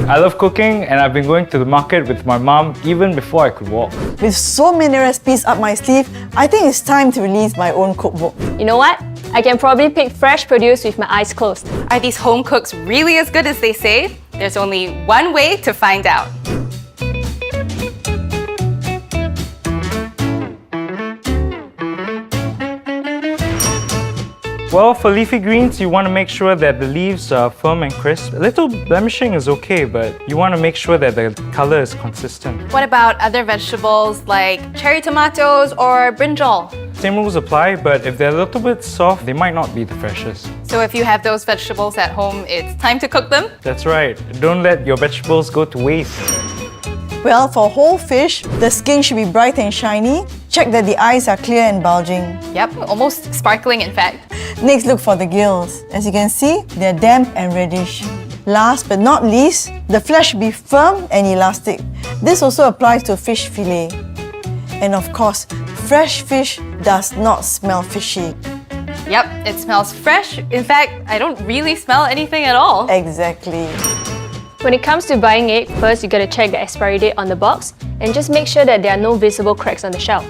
I love cooking and I've been going to the market with my mom even before I could walk. With so many recipes up my sleeve, I think it's time to release my own cookbook. You know what? I can probably pick fresh produce with my eyes closed. Are these home cooks really as good as they say? There's only one way to find out. Well, for leafy greens, you want to make sure that the leaves are firm and crisp. A little blemishing is okay, but you want to make sure that the color is consistent. What about other vegetables like cherry tomatoes or brinjal? Same rules apply, but if they're a little bit soft, they might not be the freshest. So if you have those vegetables at home, it's time to cook them? That's right. Don't let your vegetables go to waste. Well, for whole fish, the skin should be bright and shiny. Check that the eyes are clear and bulging. Yep, almost sparkling in fact. Next, look for the gills. As you can see, they're damp and reddish. Last but not least, the flesh should be firm and elastic. This also applies to fish fillet. And of course, fresh fish does not smell fishy. Yep, it smells fresh. In fact, I don't really smell anything at all. Exactly. When it comes to buying egg, first you gotta check the expiry date on the box and just make sure that there are no visible cracks on the shell.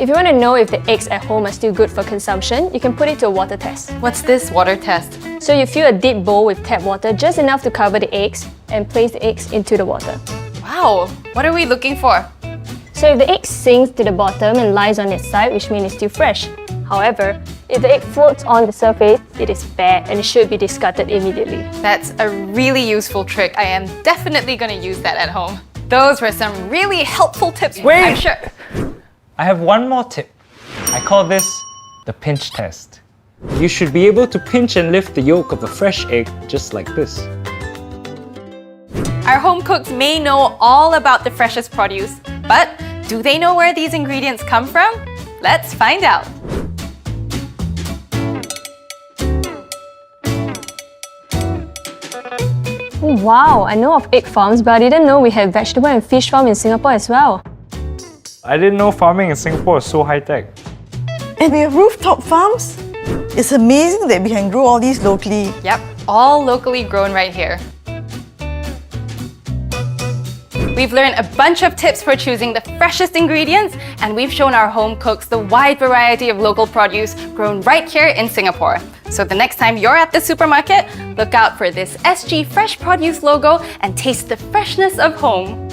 If you want to know if the eggs at home are still good for consumption, you can put it to a water test. What's this water test? So you fill a deep bowl with tap water just enough to cover the eggs and place the eggs into the water. Wow, what are we looking for? So if the egg sinks to the bottom and lies on its side, which means it's still fresh. However, if the egg floats on the surface, it is bad and it should be discarded immediately. That's a really useful trick. I am definitely going to use that at home. Those were some really helpful tips. Wait! I'm sure. I have one more tip. I call this the pinch test. You should be able to pinch and lift the yolk of a fresh egg just like this. Our home cooks may know all about the freshest produce, but do they know where these ingredients come from? Let's find out. Oh, wow, I know of egg farms, but I didn't know we had vegetable and fish farm in Singapore as well. I didn't know farming in Singapore is so high-tech. And we have rooftop farms. It's amazing that we can grow all these locally. Yep, all locally grown right here. We've learned a bunch of tips for choosing the freshest ingredients, and we've shown our home cooks the wide variety of local produce grown right here in Singapore. So the next time you're at the supermarket, look out for this SG Fresh Produce logo and taste the freshness of home.